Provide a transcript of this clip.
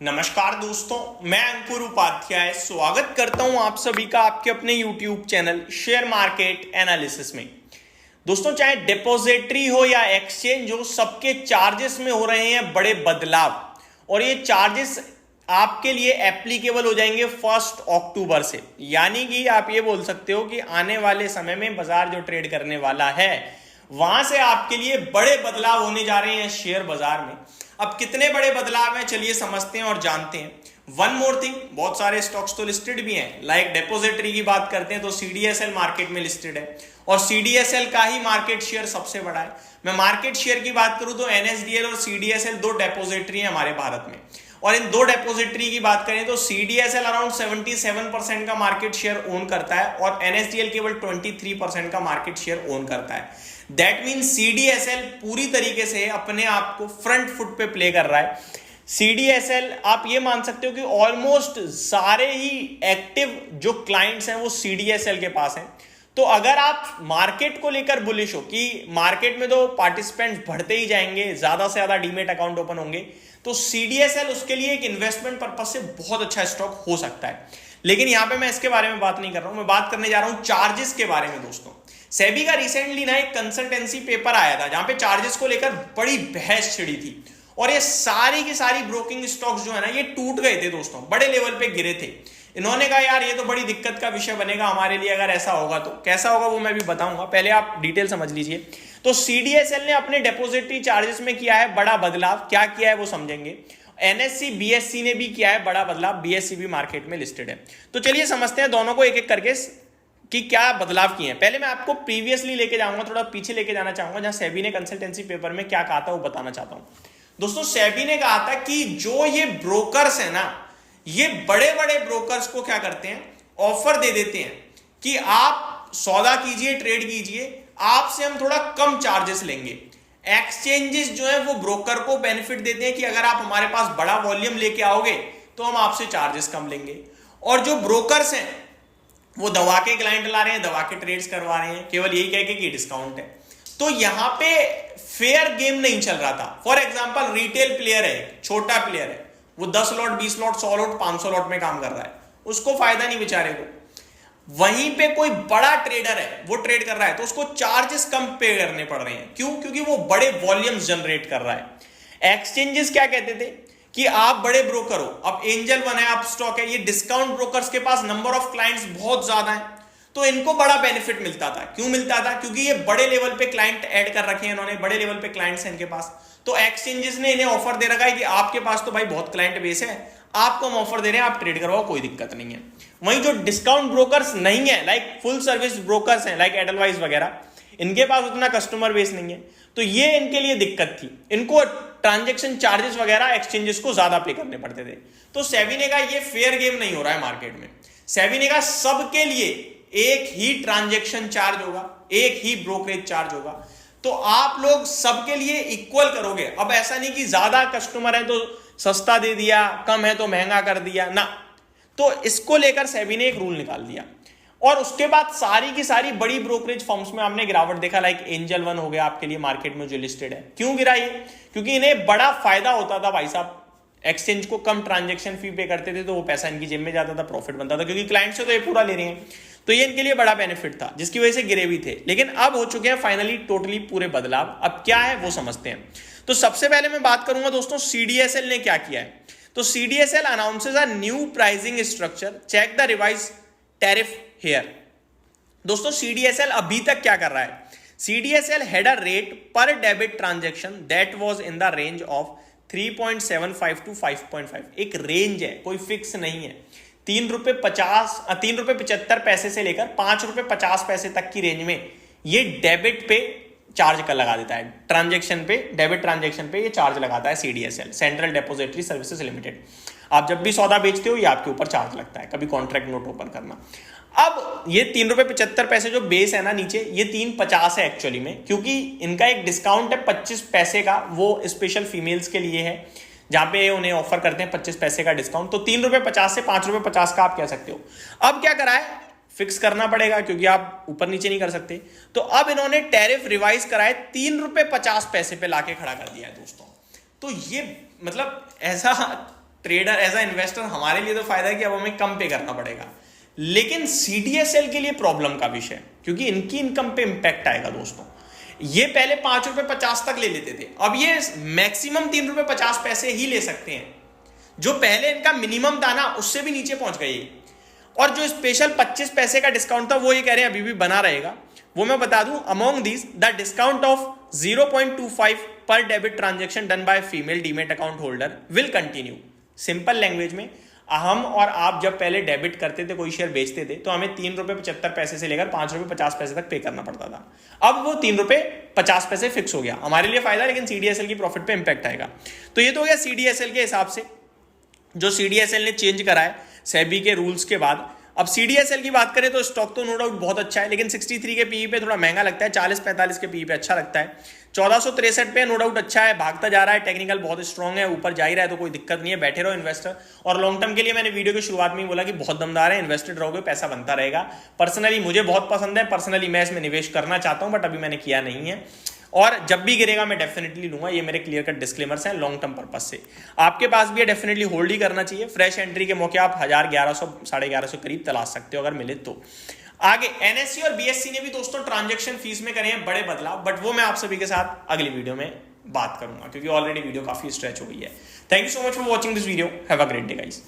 नमस्कार दोस्तों, मैं अंकुर उपाध्याय स्वागत करता हूं आप सभी का आपके अपने YouTube channel share market analysis में। दोस्तों, चाहे डिपॉजिटरी हो या एक्सचेंज हो, सबके चार्जेस में हो रहे हैं बड़े बदलाव और ये चार्जेस आपके लिए एप्लीकेबल हो जाएंगे 1 अक्टूबर से। यानी कि आप ये बोल सकते हो कि आने वाले समय में बाजार जो ट्रेड करने वाला है वहां से आपके लिए बड़े बदलाव होने जा रहे हैं शेयर बाजार में। अब कितने बड़े बदलाव हैं, चलिए समझते हैं और जानते हैं। वन मोर थिंग, बहुत सारे स्टॉक्स तो लिस्टेड भी हैं। लाइक डिपॉजिटरी की बात करते हैं तो सीडीएसएल मार्केट में लिस्टेड है और सीडीएसएल का ही मार्केट शेयर सबसे बड़ा है। मैं मार्केट शेयर की बात करूं तो एनएसडीएल और सीडीएसएल दो डिपॉजिटरी है हमारे भारत में, और इन दो डिपॉजिटरी की बात करें तो सीडीएसएल अराउंड 77% का मार्केट शेयर ओन करता है और एनएसडीएल केवल 23% का मार्केट शेयर ओन करता है। दैट मीन्स सीडीएसएल पूरी तरीके से अपने आप को फ्रंट फुट पे प्ले कर रहा है। सीडीएसएल आप ये मान सकते हो कि ऑलमोस्ट सारे ही एक्टिव जो क्लाइंट्स हैं वो सीडीएसएल के पास हैं। तो अगर आप मार्केट को लेकर बुलिश हो कि मार्केट में तो पार्टिसिपेंट्स बढ़ते ही जाएंगे, ज्यादा से ज्यादा डीमेट अकाउंट ओपन होंगे, तो सीडीएसएल उसके लिए एक इन्वेस्टमेंट पर्पस से बहुत अच्छा स्टॉक हो सकता है। लेकिन यहां पे मैं इसके बारे में बात नहीं कर रहा हूं, मैं बात करने जा रहा हूं चार्जेस के बारे में। दोस्तों, सेबी का रिसेंटली ना एक कंसल्टेंसी पेपर आया था जहां पे चार्जेस को लेकर बड़ी बहस छिड़ी थी और ये सारी की सारी ब्रोकिंग स्टॉक्स जो है ना ये टूट गए थे दोस्तों, बड़े लेवल पे गिरे थे। इन्होंने कहा यार ये तो बड़ी दिक्कत का विषय बनेगा हमारे लिए अगर ऐसा होगा तो। कैसा होगा वो मैं भी बताऊंगा, पहले आप डिटेल समझ लीजिए। तो सीडीएसएल ने अपने डिपॉजिटरी चार्जेस में किया है बड़ा बदलाव। क्या किया है वो समझेंगे। एनएससी बीएससी ने भी किया है बड़ा बदलाव, बीएससी भी मार्केट में लिस्टेड है। तो चलिए समझते हैं दोनों को एक एक करके कि क्या बदलाव किए हैं। पहले मैं आपको प्रीवियसली लेके जाऊंगा, थोड़ा पीछे लेके जाना चाहूंगा जहां सेबी ने कंसल्टेंसी पेपर में क्या कहा था वो बताना चाहता हूं। दोस्तों, सेबी ने कहा था कि जो ये ब्रोकर्स है ना, ये बड़े बड़े ब्रोकर्स को क्या करते हैं, ऑफर दे देते हैं कि आप सौदा कीजिए, ट्रेड कीजिए, आपसे हम थोड़ा कम चार्जेस लेंगे। एक्सचेंजेस जो है वो ब्रोकर को बेनिफिट देते हैं कि अगर आप हमारे पास बड़ा वॉल्यूम लेके आओगे तो हम आपसे चार्जेस कम लेंगे। और जो ब्रोकर्स हैं वो दवा के क्लाइंट ला रहे हैं, दवा के ट्रेड्स करवा रहे हैं, केवल यही कह के कि डिस्काउंट है। तो यहां पे फेयर गेम नहीं चल रहा था। फॉर एग्जांपल, रिटेल प्लेयर है, छोटा प्लेयर है, वो 10 लॉट, 20 लॉट, 100 लॉट, 500 लॉट में काम कर रहा है, उसको फायदा नहीं बेचारे को। वहीं पे कोई बड़ा ट्रेडर है, वो ट्रेड कर रहा है तो उसको चार्जेस कम पे करने पड़ रहे हैं। क्यों? क्योंकि वो बड़े वॉल्यूम्स जनरेट कर रहा है। एक्सचेंजेस क्या कहते थे कि आप बड़े ब्रोकर हो, अब एंजल वन है, आप स्टॉक है, ये डिस्काउंट ब्रोकर्स के पास नंबर ऑफ क्लाइंट्स बहुत ज्यादा है तो इनको बड़ा बेनिफिट मिलता था। क्यों मिलता था? क्योंकि ये बड़े लेवल पे क्लाइंट ऐड कर रखे हैं इन्होंने, बड़े लेवल पे क्लाइंट्स हैं इनके पास। तो एक्सचेंजेस ने इन्हें ऑफर दे रखा है कि आपके पास तो भाई बहुत क्लाइंट बेस है, आपको हम ऑफर दे रहे हैं, आप ट्रेड करवाओ, कोई दिक्कत नहीं है। वहीं जो डिस्काउंट ब्रोकर्स नहीं है, लाइक फुल सर्विस ब्रोकर्स हैं, लाइक एडलवाइज वगैरह, इनके पास उतना कस्टमर बेस नहीं है, तो ये इनके लिए दिक्कत थी। इनको ट्रांजैक्शन चार्जेस वगैरह एक्सचेंजेस को ज्यादा पे करने पड़ते थे। तो सेबी ने कहा ये फेयर गेम नहीं हो रहा है मार्केट में। सेबी ने कहा सबके लिए एक ही ट्रांजैक्शन चार्ज होगा, एक ही ब्रोकरेज चार्ज होगा, तो आप लोग सबके लिए इक्वल करोगे। अब ऐसा नहीं कि ज्यादा कस्टमर है तो सस्ता दे दिया, कम है तो महंगा कर दिया ना। तो इसको लेकर सेबी ने एक रूल निकाल दिया और उसके बाद सारी की सारी बड़ी ब्रोकरेज फर्म्स में आपने गिरावट देखा। लाइक एंजल वन हो गया आपके लिए मार्केट में जो लिस्टेड है। क्यों गिरा ये? क्योंकि इन्हें बड़ा फायदा होता था भाई साहब, एक्सचेंज को कम ट्रांजैक्शन फी पे करते थे तो वो पैसा इनकी जेब में जाता था, प्रॉफिट बनता था, क्योंकि क्लाइंट से तो ये पूरा ले रहे हैं, तो ये इनके लिए बड़ा बेनिफिट था जिसकी वजह से गिरे भी थे। लेकिन अब हो चुके हैं फाइनली टोटली पूरे बदलाव। अब क्या है वो समझते हैं। तो सबसे पहले मैं बात करूंगा दोस्तों सीडीएसएल ने क्या किया है। तो CDSL announces a new pricing structure, check the revise tariff here. दोस्तों, सीडीएसएल अभी तक क्या कर रहा है, सीडीएसएल हैड अ रेट पर debit transaction that was in the range of 3.75 to 5.5। एक रेंज है, कोई फिक्स नहीं है। 3 रुपए 75 पैसे से लेकर 5 रुपए 50 पैसे तक की रेंज में ये डेबिट पे चार्ज कर लगा देता है। ट्रांजैक्शन पे, डेबिट ट्रांजैक्शन पे ये चार्ज लगाता है CDSL, central depository services limited. आप जब भी सौदा बेचते हो ये आपके ऊपर चार्ज लगता है, कभी कॉन्ट्रैक्ट नोट ओपन करना। अब ये 3 रुपए 75 पैसे जो बेस है ना नीचे, ये 3.50 है एक्चुअली में, क्योंकि इनका एक डिस्काउंट है 25 पैसे का, वो स्पेशल फीमेल्स के लिए है जहां पे उन्हें ऑफर करते हैं 25 पैसे का डिस्काउंट। तो 3 रुपए 50 से 5 रुपए 50 का आप कह सकते हो। अब क्या करा है, फिक्स करना पड़ेगा क्योंकि आप ऊपर नीचे नहीं कर सकते। तो अब इन्होंने टैरिफ रिवाइज करा है, 3 रुपए 50 पैसे पे लाके खड़ा कर दिया है दोस्तों। तो ये मतलब ऐसा ट्रेडर एज अ इन्वेस्टर हमारे लिए तो फायदा है कि अब हमें कम पे करना पड़ेगा, लेकिन सीडीएसएल के लिए प्रॉब्लम का विषय, क्योंकि इनकी इनकम पे इंपैक्ट आएगा दोस्तों। ये पहले 5 रुपए 50 तक ले लेते थे, अब ये मैक्सिमम 3 रुपए 50 पैसे ही ले सकते हैं। जो पहले इनका मिनिमम था ना, उससे भी नीचे पहुंच गए। और जो स्पेशल 25 पैसे का डिस्काउंट था वो ये कह रहे हैं अभी भी बना रहेगा। वो मैं बता दूं, among these the discount of 0.25 पर debit transaction done by female demat account holder will continue. Simple language में, हम और आप जब पहले डेबिट करते थे, कोई शेयर बेचते थे, तो हमें 3 रुपए 75 पैसे से लेकर 5 रुपए 50 पैसे तक पे करना पड़ता था। अब वो 3 रुपए 50 पैसे फिक्स हो गया, हमारे लिए फायदा, लेकिन सीडीएसएल की प्रॉफिट पे इंपैक्ट आएगा। तो ये तो हो गया सीडीएसएल के हिसाब से, जो सीडीएसएल ने चेंज करा है सेबी के रूल्स के बाद। अब सीडीएसएल की बात करें तो स्टॉक तो नो डाउट बहुत अच्छा है, लेकिन 63 के पीई पे थोड़ा महंगा लगता है, 40-45 के पीई पे अच्छा लगता है, 1463 पे नो डाउट अच्छा है, भागता जा रहा है, टेक्निकल बहुत स्ट्रांग है, ऊपर जा ही रहा है, तो कोई दिक्कत नहीं है, बैठे रहो इन्वेस्टर। और लॉन्ग टर्म के लिए मैंने वीडियो की शुरुआत में ही बोला कि बहुत दमदार है, इन्वेस्टेड रहोगे पैसा बनता रहेगा। पर्सनली मुझे बहुत पसंद है, पर्सनली मैं इसमें निवेश करना चाहता हूं, बट अभी मैंने किया नहीं है, और जब भी गिरेगा मैं डेफिनेटली लूंगा। ये मेरे क्लियर कट डिस्क्लेमर्स हैं लॉन्ग टर्म पर्पस से। आपके पास भी है, डेफिनेटली होल्ड ही करना चाहिए। फ्रेश एंट्री के मौके आप 1000, 1100, 1150 करीब तलाश सकते हो अगर मिले तो। आगे एनएससी और बीएससी ने भी दोस्तों ट्रांजैक्शन फीस में करे हैं बड़े बदलाव, बट वो मैं आप सभी के साथ अगली वीडियो में बात करूंगा, क्योंकि ऑलरेडी वीडियो काफी स्ट्रेच हो गई है। Thank you so much for watching this video. Have a great day guys.